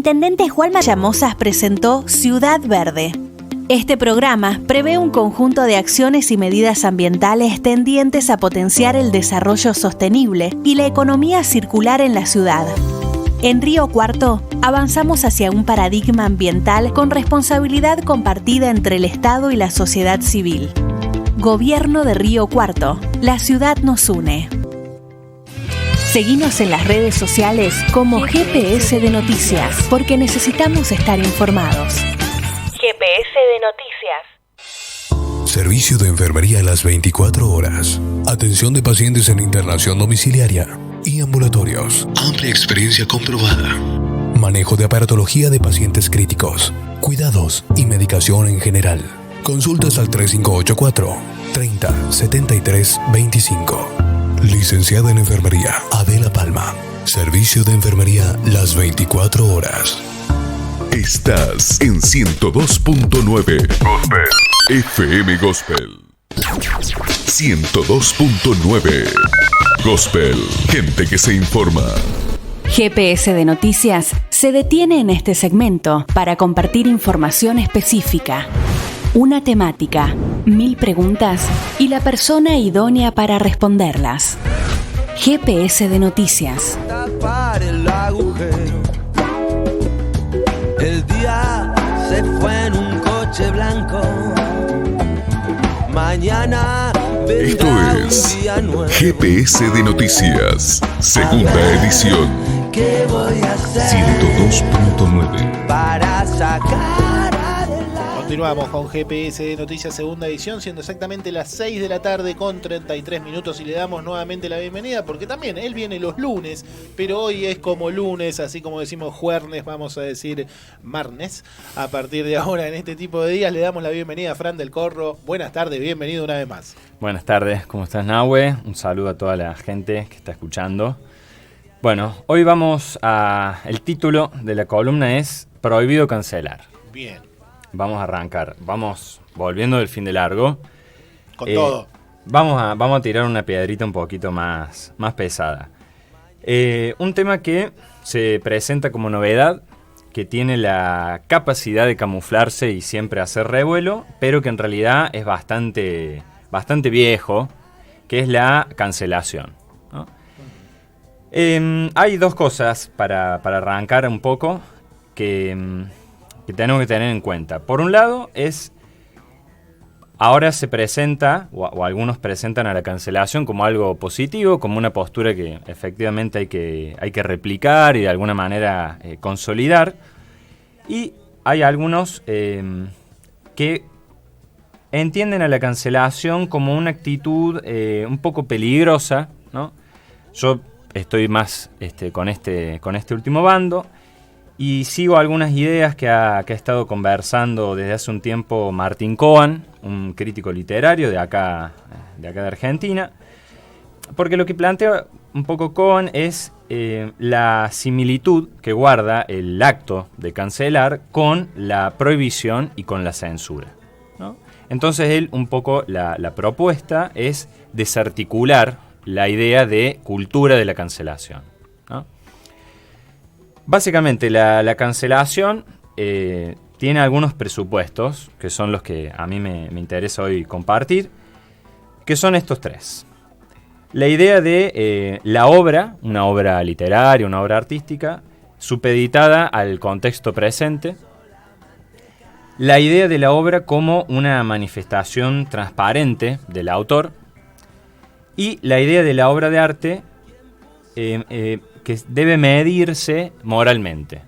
intendente Juanma Llamosas presentó Ciudad Verde. Este programa prevé un conjunto de acciones y medidas ambientales tendientes a potenciar el desarrollo sostenible y la economía circular en la ciudad. En Río Cuarto, avanzamos hacia un paradigma ambiental con responsabilidad compartida entre el Estado y la sociedad civil. Gobierno de Río Cuarto. La ciudad nos une. Seguinos en las redes sociales como GPS de Noticias, porque necesitamos estar informados. GPS de Noticias. Servicio de enfermería a las 24 horas. Atención de pacientes en internación domiciliaria y ambulatorios. Amplia experiencia comprobada. Manejo de aparatología de pacientes críticos. Cuidados y medicación en general. Consultas al 3584 30 73 25. Licenciada en Enfermería, Adela Palma. Servicio de enfermería las 24 horas. Estás en 102.9 Gospel. FM Gospel. 102.9 Gospel. Gente que se informa. GPS de Noticias se detiene en este segmento para compartir información específica. Una temática, 1000 preguntas y la persona idónea para responderlas. GPS de Noticias. Tapar el agujero. El día se fue en un coche blanco. Mañana esto es GPS de Noticias, segunda edición. ¿Qué voy a hacer 102.9 para sacar? Continuamos con GPS de Noticias segunda edición, siendo exactamente las 6 de la tarde con 33 minutos y le damos nuevamente la bienvenida porque también él viene los lunes, pero hoy es como lunes, así como decimos juernes, vamos a decir marnes. A partir de ahora en este tipo de días le damos la bienvenida a Fran del Corro. Buenas tardes, bienvenido una vez más. Buenas tardes, ¿cómo estás, Nahue? Un saludo a toda la gente que está escuchando. Bueno, hoy vamos a... El título de la columna es Prohibido cancelar. Bien. Vamos a arrancar, vamos volviendo del fin de largo. Con todo. Vamos a tirar una piedrita un poquito más pesada. Un tema que se presenta como novedad, que tiene la capacidad de camuflarse y siempre hacer revuelo, pero que en realidad es bastante viejo, que es la cancelación, ¿no? Hay dos cosas para arrancar un poco que tenemos que tener en cuenta. Por un lado ahora se presenta, o algunos presentan a la cancelación como algo positivo, como una postura que efectivamente hay que replicar y de alguna manera consolidar. Y hay algunos que entienden a la cancelación como una actitud un poco peligrosa, ¿no? Yo estoy más con este último bando. Y sigo algunas ideas que ha estado conversando desde hace un tiempo Martín Coan, un crítico literario de acá de Argentina, porque lo que plantea un poco Coan es la similitud que guarda el acto de cancelar con la prohibición y con la censura, ¿no? Entonces él un poco la propuesta es desarticular la idea de cultura de la cancelación, ¿no? Básicamente la cancelación tiene algunos presupuestos, que son los que a mí me interesa hoy compartir, que son estos tres. La idea de la obra, una obra literaria, una obra artística, supeditada al contexto presente. La idea de la obra como una manifestación transparente del autor. Y la idea de la obra de arte que debe medirse moralmente,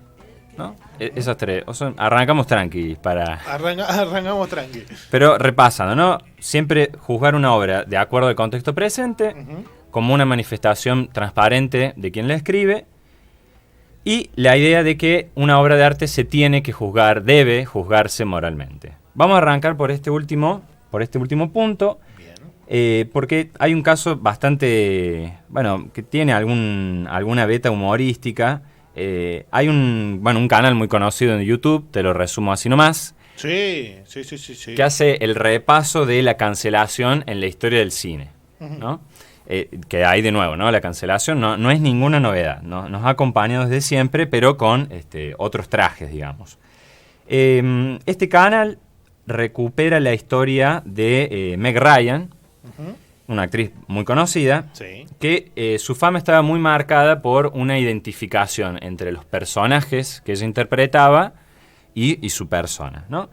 ¿no? Esas tres. Arrancamos tranqui Arrancamos tranqui. Pero repasando, ¿no? Siempre juzgar una obra de acuerdo al contexto presente, como una manifestación transparente de quien la escribe, y la idea de que una obra de arte se tiene que juzgar, debe juzgarse moralmente. Vamos a arrancar por este último punto. Porque hay un caso bastante, que tiene alguna beta humorística. Hay un canal muy conocido en YouTube, te lo resumo así nomás. Sí. Que hace el repaso de la cancelación en la historia del cine, ¿no? que hay de nuevo, ¿no? La cancelación no es ninguna novedad, ¿no? Nos ha acompañado desde siempre, pero con otros trajes, digamos. Este canal recupera la historia de Meg Ryan, una actriz muy conocida, Sí. que su fama estaba muy marcada por una identificación entre los personajes que ella interpretaba y su persona, ¿no?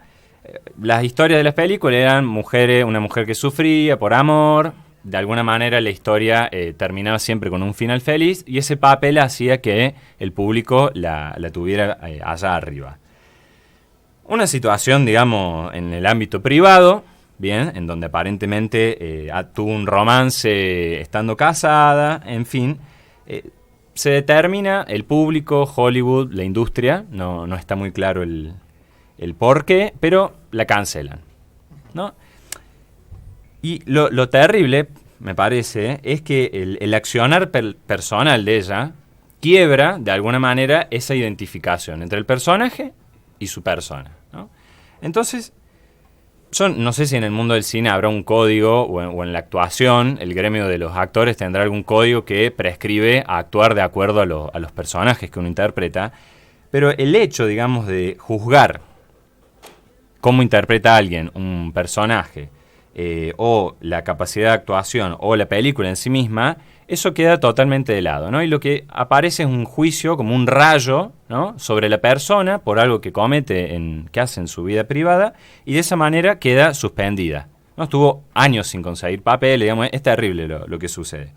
Las historias de las películas eran una mujer que sufría por amor. De alguna manera la historia terminaba siempre con un final feliz y ese papel hacía que el público la tuviera allá arriba. Una situación, digamos, en el ámbito privado, bien, en donde aparentemente tuvo un romance estando casada, en fin. Se determina el público, Hollywood, la industria, no está muy claro el por qué, pero la cancelan, ¿no? Y lo terrible, me parece, es que el accionar personal de ella quiebra, de alguna manera, esa identificación entre el personaje y su persona, ¿no? Entonces, yo no sé si en el mundo del cine habrá un código, o en la actuación, el gremio de los actores tendrá algún código que prescribe actuar de acuerdo a los personajes que uno interpreta, pero el hecho, digamos, de juzgar cómo interpreta a alguien un personaje, o la capacidad de actuación, o la película en sí misma, eso queda totalmente de lado, ¿no? Y lo que aparece es un juicio, como un rayo, ¿no?, sobre la persona por algo que comete, que hace en su vida privada, y de esa manera queda suspendida, ¿no? Estuvo años sin conseguir papel, digamos, es terrible lo que sucede.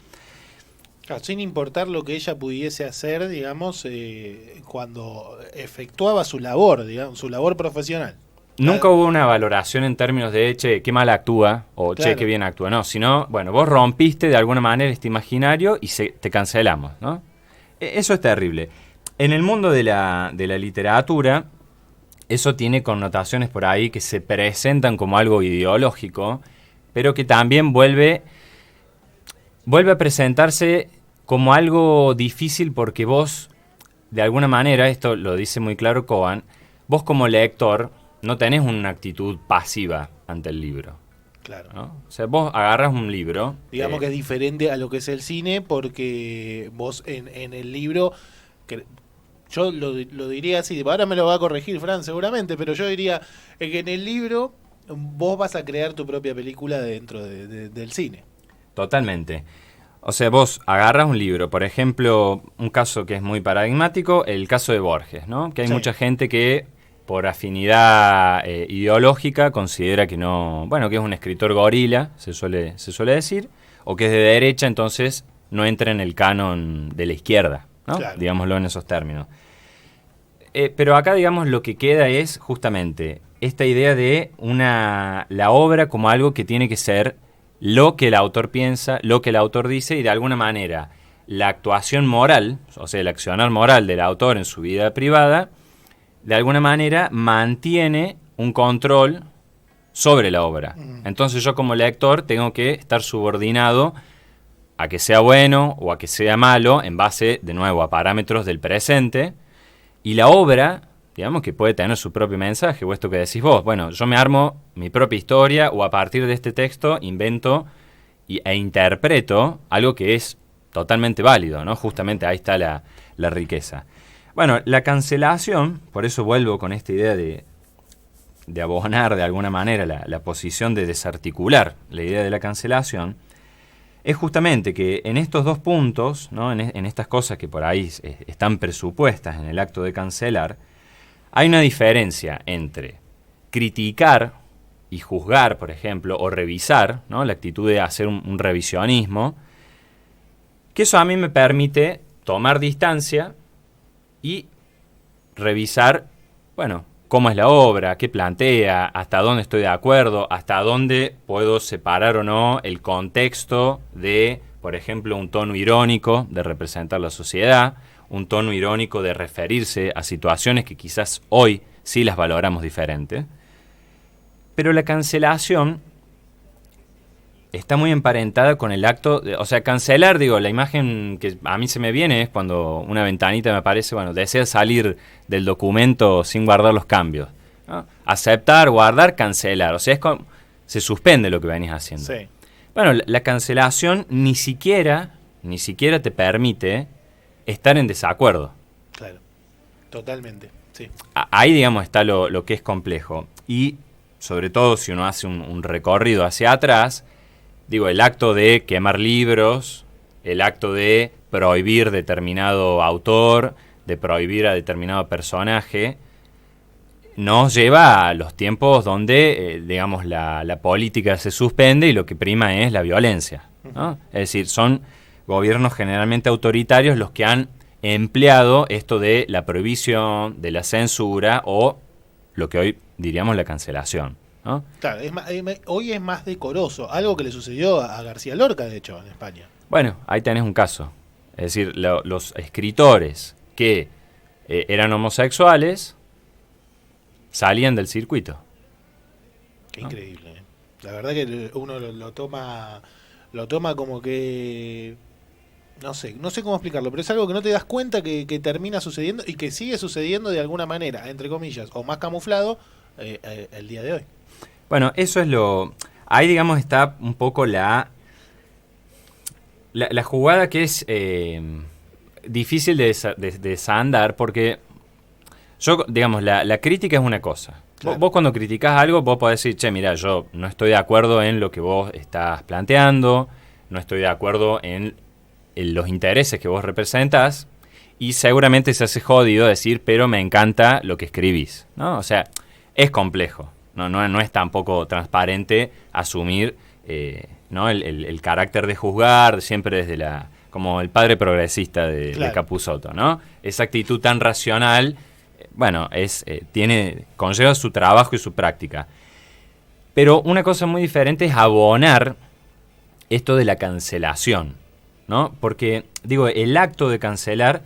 Claro, sin importar lo que ella pudiese hacer, digamos, cuando efectuaba su labor, digamos, su labor profesional. Nunca hubo una valoración en términos de, che, qué mal actúa, o Claro. che, qué bien actúa, no, sino, bueno, vos rompiste de alguna manera este imaginario y te cancelamos, ¿no? Eso es terrible. En el mundo de la literatura, eso tiene connotaciones por ahí que se presentan como algo ideológico, pero que también vuelve a presentarse como algo difícil porque vos, de alguna manera, esto lo dice muy claro Cohen, vos como lector no tenés una actitud pasiva ante el libro, Claro. ¿no? O sea, vos agarras un libro... Digamos que es diferente a lo que es el cine, porque vos en el libro, yo lo diría así, ahora me lo va a corregir Fran seguramente, pero yo diría que en el libro vos vas a crear tu propia película dentro del cine. Totalmente. O sea, vos agarras un libro, por ejemplo, un caso que es muy paradigmático, el caso de Borges, ¿no? Que hay Sí. mucha gente que por afinidad ideológica considera que no, bueno, que es un escritor gorila, se suele decir, o que es de derecha, entonces no entra en el canon de la izquierda, ¿no? Claro. Digámoslo en esos términos. Pero acá, digamos, lo que queda es justamente esta idea de la obra como algo que tiene que ser lo que el autor piensa, lo que el autor dice, y de alguna manera la actuación moral, o sea, el accionar moral del autor en su vida privada, de alguna manera mantiene un control sobre la obra. Entonces yo como lector tengo que estar subordinado a que sea bueno o a que sea malo en base, de nuevo, a parámetros del presente, y la obra, digamos, que puede tener su propio mensaje, o esto que decís vos, bueno, yo me armo mi propia historia, o a partir de este texto invento e interpreto algo que es totalmente válido, ¿no? Justamente ahí está la riqueza. Bueno, la cancelación, por eso vuelvo con esta idea de abonar de alguna manera la posición de desarticular la idea de la cancelación, es justamente que en estos dos puntos, ¿no?, en estas cosas que por ahí están presupuestas en el acto de cancelar, hay una diferencia entre criticar y juzgar, por ejemplo, o revisar, ¿no?, la actitud de hacer un revisionismo, que eso a mí me permite tomar distancia y revisar, bueno, cómo es la obra, qué plantea, hasta dónde estoy de acuerdo, hasta dónde puedo separar o no el contexto de, por ejemplo, un tono irónico de representar la sociedad, un tono irónico de referirse a situaciones que quizás hoy sí las valoramos diferente. Pero la cancelación está muy emparentada con el acto, o sea, cancelar, digo, la imagen que a mí se me viene es cuando una ventanita me aparece, bueno, desea salir del documento sin guardar los cambios, ¿no? Aceptar, guardar, cancelar, o sea, se suspende lo que venís haciendo. Sí. Bueno, la cancelación ni siquiera te permite estar en desacuerdo. Claro, totalmente, sí. Ahí, digamos, está lo que es complejo. Y, sobre todo, si uno hace un recorrido hacia atrás, digo, el acto de quemar libros, el acto de prohibir determinado autor, de prohibir a determinado personaje, nos lleva a los tiempos donde, digamos, la política se suspende y lo que prima es la violencia, ¿no? Es decir, son gobiernos generalmente autoritarios los que han empleado esto de la prohibición, de la censura o lo que hoy diríamos la cancelación, ¿no? Claro, hoy es más decoroso, algo que le sucedió a García Lorca, de hecho, en España. Bueno, ahí tenés un caso. Es decir, los escritores que eran homosexuales salían del circuito. Qué increíble, ¿eh? La verdad que uno lo toma como que no sé cómo explicarlo, pero es algo que no te das cuenta que termina sucediendo y que sigue sucediendo de alguna manera, entre comillas, o más camuflado el día de hoy. Bueno, eso es ahí, digamos, está un poco la jugada que es difícil de desandar, porque digamos, la crítica es una cosa. Claro. Vos cuando criticás algo, vos podés decir, che, mira, yo no estoy de acuerdo en lo que vos estás planteando, no estoy de acuerdo en los intereses que vos representás, y seguramente se hace jodido decir, pero me encanta lo que escribís, ¿no? O sea, es complejo, no es tampoco transparente asumir ¿no? el carácter de juzgar siempre desde como el padre progresista de Capusotto, ¿no? Esa actitud tan racional, bueno, conlleva su trabajo y su práctica. Pero una cosa muy diferente es abonar esto de la cancelación, ¿no? Porque, digo, el acto de cancelar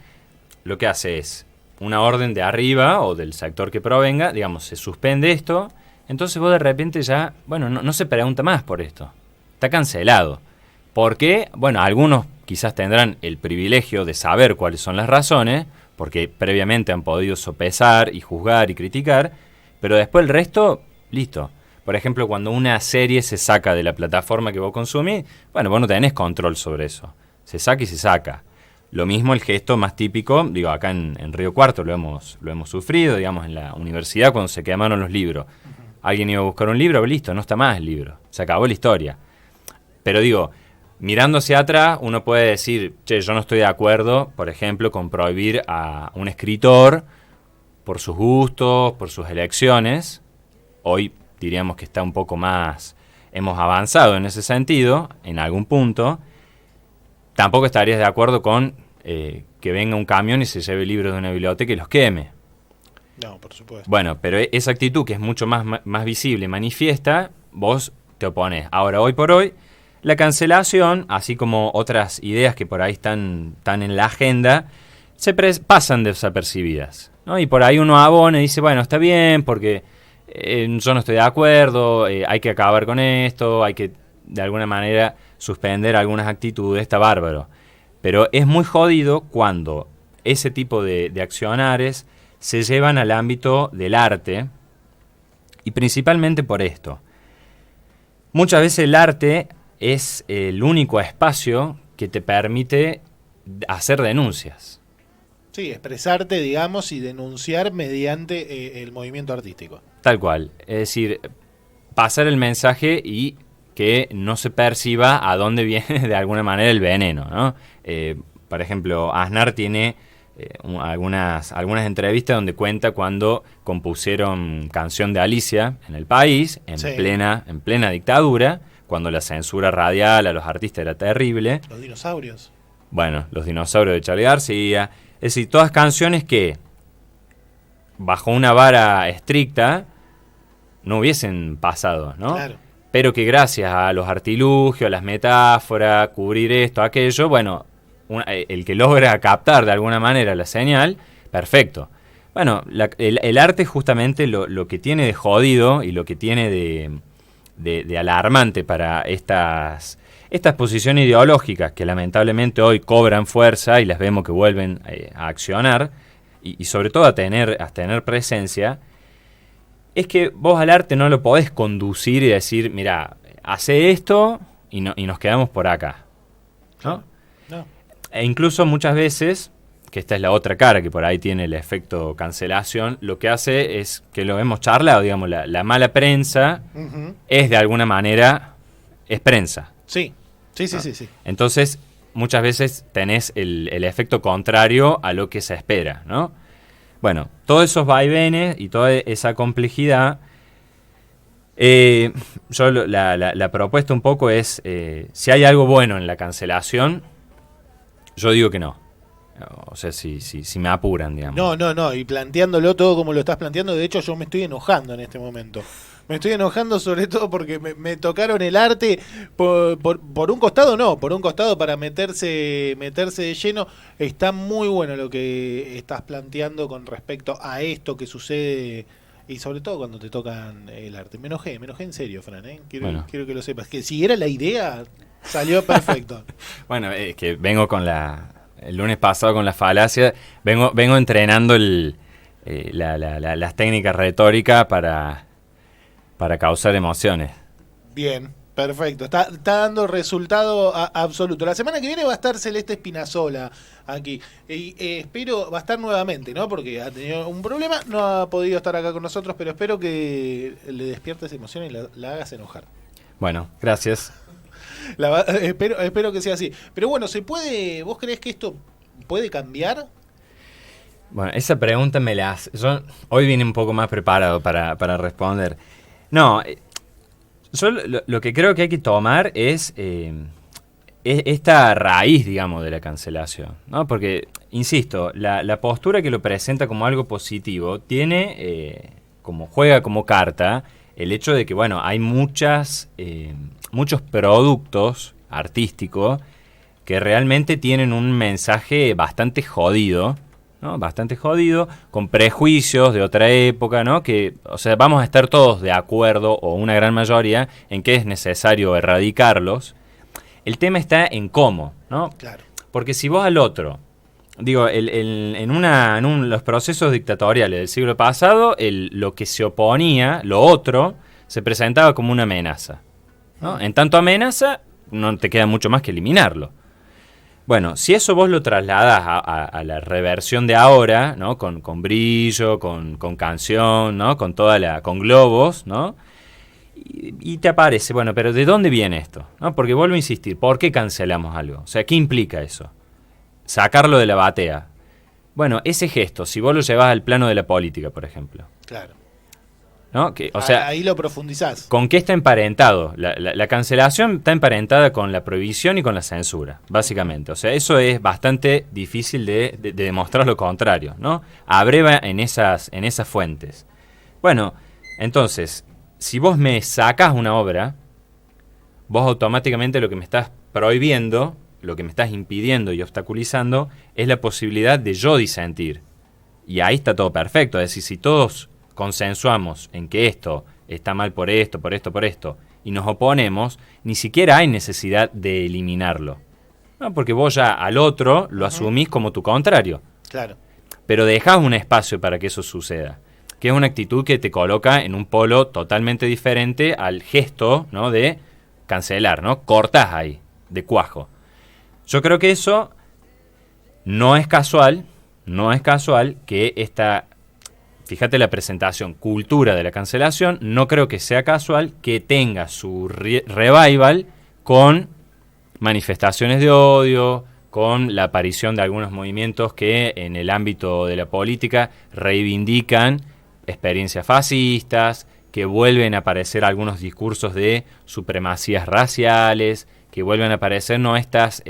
lo que hace es una orden de arriba o del sector que provenga, digamos, se suspende esto, entonces vos de repente ya, bueno, no se pregunta más por esto. Está cancelado. ¿Por qué? Bueno, algunos quizás tendrán el privilegio de saber cuáles son las razones, porque previamente han podido sopesar y juzgar y criticar, pero después el resto, listo. Por ejemplo, cuando una serie se saca de la plataforma que vos consumís, bueno, vos no tenés control sobre eso. Se saca y se saca. Lo mismo el gesto más típico, digo, acá en Río Cuarto lo hemos sufrido, digamos, en la universidad cuando se quemaron los libros. Alguien iba a buscar un libro, listo, no está más el libro. Se acabó la historia. Pero digo, mirando hacia atrás, uno puede decir, che, yo no estoy de acuerdo, por ejemplo, con prohibir a un escritor por sus gustos, por sus elecciones. Hoy diríamos que está un poco más, hemos avanzado en ese sentido, en algún punto. Tampoco estarías de acuerdo con que venga un camión y se lleve libros de una biblioteca y los queme. No, por supuesto. Bueno, pero esa actitud que es mucho más visible, manifiesta, vos te opones. Ahora, hoy por hoy, la cancelación, así como otras ideas que por ahí están en la agenda, pasan desapercibidas, ¿no? Y por ahí uno abona y dice, bueno, está bien, porque yo no estoy de acuerdo, hay que acabar con esto, hay que, de alguna manera, suspender algunas actitudes, está bárbaro. Pero es muy jodido cuando ese tipo de accionares se llevan al ámbito del arte, y principalmente por esto. Muchas veces el arte es el único espacio que te permite hacer denuncias. Sí, expresarte, digamos, y denunciar mediante el movimiento artístico. Tal cual. Es decir, pasar el mensaje y que no se perciba a dónde viene de alguna manera el veneno, ¿no? Por ejemplo, Aznar tiene algunas entrevistas donde cuenta cuando compusieron Canción de Alicia en el país, en plena dictadura, cuando la censura radial a los artistas era terrible. Los dinosaurios. Bueno, los dinosaurios de Charly García. Es decir, todas canciones que, bajo una vara estricta, no hubiesen pasado, ¿no? Claro. Pero que gracias a los artilugios, a las metáforas, cubrir esto, aquello, bueno, el que logra captar de alguna manera la señal, perfecto. Bueno, el arte justamente lo que tiene de jodido y lo que tiene de alarmante para estas posiciones ideológicas que lamentablemente hoy cobran fuerza y las vemos que vuelven a accionar y sobre todo a tener presencia, es que vos al arte no lo podés conducir y decir, mira, hace esto y nos quedamos por acá, ¿no? No. E incluso muchas veces, que esta es la otra cara que por ahí tiene el efecto cancelación, lo que hace es que lo hemos charlado, digamos, la mala prensa Ujú. es de alguna manera, es prensa. Sí. Sí. Entonces, muchas veces tenés el efecto contrario a lo que se espera, ¿no? Bueno, todos esos vaivenes y toda esa complejidad, yo la propuesta un poco es, si hay algo bueno en la cancelación, yo digo que no. O sea, si me apuran, digamos. No, y planteándolo todo como lo estás planteando, de hecho yo me estoy enojando en este momento. Me estoy enojando sobre todo porque me tocaron el arte por un costado, por un costado para meterse de lleno. Está muy bueno lo que estás planteando con respecto a esto que sucede y sobre todo cuando te tocan el arte. Me enojé en serio, Fran, ¿eh? Quiero que lo sepas, que si era la idea, salió perfecto. Bueno, es que vengo con el lunes pasado con la falacia, vengo entrenando las técnicas retóricas para causar emociones. Bien, perfecto. Está dando resultado absoluto. La semana que viene va a estar Celeste Espinazola aquí. Y espero, va a estar nuevamente, ¿no? Porque ha tenido un problema, no ha podido estar acá con nosotros, pero espero que le despiertes emoción y la hagas enojar. Bueno, gracias. Espero que sea así. Pero bueno, ¿vos creés que esto puede cambiar? Bueno, esa pregunta me la hace. Yo hoy vine un poco más preparado para responder. No, yo lo que creo que hay que tomar es esta raíz, digamos, de la cancelación, ¿no? Porque, insisto, la postura que lo presenta como algo positivo tiene, juega como carta el hecho de que, bueno, hay muchos productos artísticos que realmente tienen un mensaje bastante jodido, ¿no? Bastante jodido, con prejuicios de otra época, ¿no? Que, o sea, vamos a estar todos de acuerdo, o una gran mayoría, en que es necesario erradicarlos. El tema está en cómo, ¿no? Claro. Porque si vos al otro, digo, en los procesos dictatoriales del siglo pasado, lo que se oponía, lo otro, se presentaba como una amenaza, ¿no? En tanto amenaza, no te queda mucho más que eliminarlo. Bueno, si eso vos lo trasladás a la reversión de ahora, ¿no? Con brillo, con canción, ¿no? Con globos, ¿no? Y te aparece, bueno, pero ¿de dónde viene esto? ¿No? Porque vuelvo a insistir, ¿por qué cancelamos algo? O sea, ¿qué implica eso? Sacarlo de la batea. Bueno, ese gesto, si vos lo llevas al plano de la política, por ejemplo. Claro. ¿No? O sea, ahí lo profundizás. ¿Con qué está emparentado? La cancelación está emparentada con la prohibición y con la censura, básicamente. O sea, eso es bastante difícil de demostrar lo contrario, ¿no? Abreva en esas fuentes. Bueno, entonces, si vos me sacás una obra, vos automáticamente lo que me estás prohibiendo, lo que me estás impidiendo y obstaculizando, es la posibilidad de yo disentir. Y ahí está todo perfecto. Es decir, si todos consensuamos en que esto está mal por esto, y nos oponemos, ni siquiera hay necesidad de eliminarlo, ¿no? Porque vos ya al otro lo asumís como tu contrario. Claro. Pero dejás un espacio para que eso suceda, que es una actitud que te coloca en un polo totalmente diferente al gesto, ¿no? De cancelar, ¿no? Cortás ahí, de cuajo. Yo creo que eso no es casual que esta... Fíjate la presentación, cultura de la cancelación, no creo que sea casual que tenga su revival con manifestaciones de odio, con la aparición de algunos movimientos que en el ámbito de la política reivindican experiencias fascistas, que vuelven a aparecer algunos discursos de supremacías raciales, que vuelven a aparecer, ¿no? estos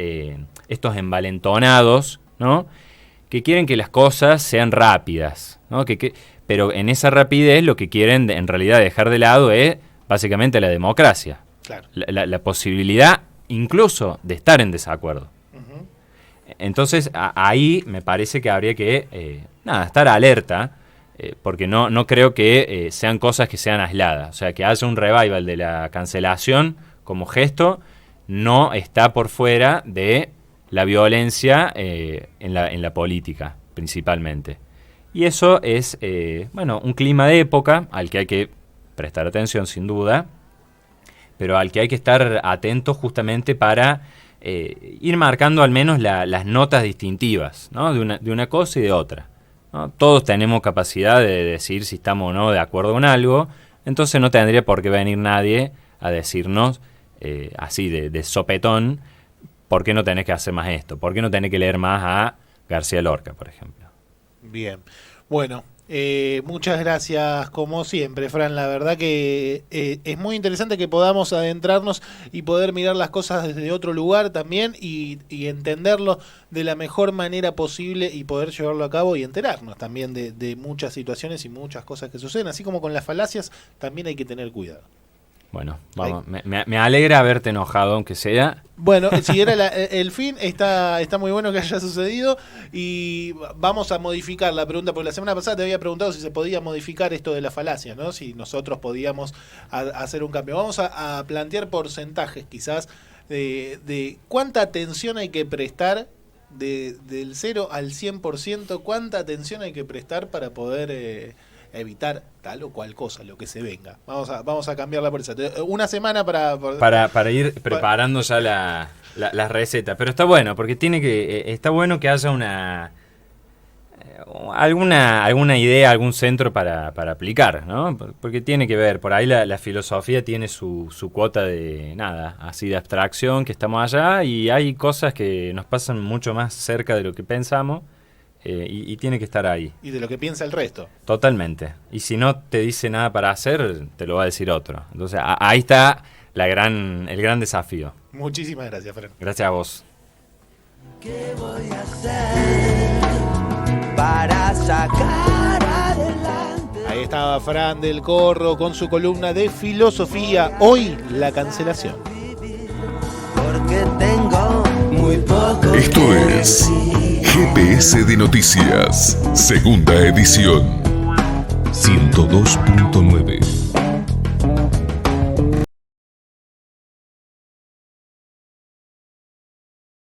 envalentonados, ¿no? Que quieren que las cosas sean rápidas, ¿no? Pero en esa rapidez lo que quieren en realidad dejar de lado es básicamente la democracia. Claro. La posibilidad incluso de estar en desacuerdo. Uh-huh. Entonces ahí me parece que habría que estar alerta, porque no creo que sean cosas que sean aisladas. O sea, que haya un revival de la cancelación como gesto no está por fuera de la violencia en la política, principalmente. Y eso es, un clima de época al que hay que prestar atención, sin duda, pero al que hay que estar atentos justamente para ir marcando al menos las notas distintivas, ¿no? de una cosa y de otra, ¿no? Todos tenemos capacidad de decir si estamos o no de acuerdo con algo, entonces no tendría por qué venir nadie a decirnos así de sopetón, ¿por qué no tenés que hacer más esto? ¿Por qué no tenés que leer más a García Lorca, por ejemplo? Bien, bueno, muchas gracias como siempre, Fran. La verdad que es muy interesante que podamos adentrarnos y poder mirar las cosas desde otro lugar también y entenderlo de la mejor manera posible y poder llevarlo a cabo y enterarnos también de muchas situaciones y muchas cosas que suceden. Así como con las falacias, también hay que tener cuidado. Bueno, vamos, me alegra haberte enojado, aunque sea. Bueno, si era el fin, está muy bueno que haya sucedido y vamos a modificar la pregunta, porque la semana pasada te había preguntado si se podía modificar esto de la falacia, ¿no? Si nosotros podíamos hacer un cambio. Vamos a plantear porcentajes quizás de cuánta atención hay que prestar del 0 al 100%, cuánta atención hay que prestar para poder evitar tal o cual cosa, lo que se venga. Vamos a cambiarla por esa. Una semana para ir preparando ya la receta. Pero está bueno, porque está bueno que haya alguna idea, algún centro para aplicar, ¿no? Porque tiene que ver, por ahí la filosofía tiene su cuota de así de abstracción, que estamos allá, y hay cosas que nos pasan mucho más cerca de lo que pensamos. Y tiene que estar ahí. Y de lo que piensa el resto. Totalmente. Y si no te dice nada para hacer, te lo va a decir otro. Entonces ahí está el gran desafío. Muchísimas gracias, Fran. Gracias a vos. ¿Qué voy a hacer para sacar adelante? Ahí estaba Fran del Corro con su columna de filosofía. Hoy la cancelación. Porque tengo muy poco. Esto es GPS de Noticias, segunda edición. 102.9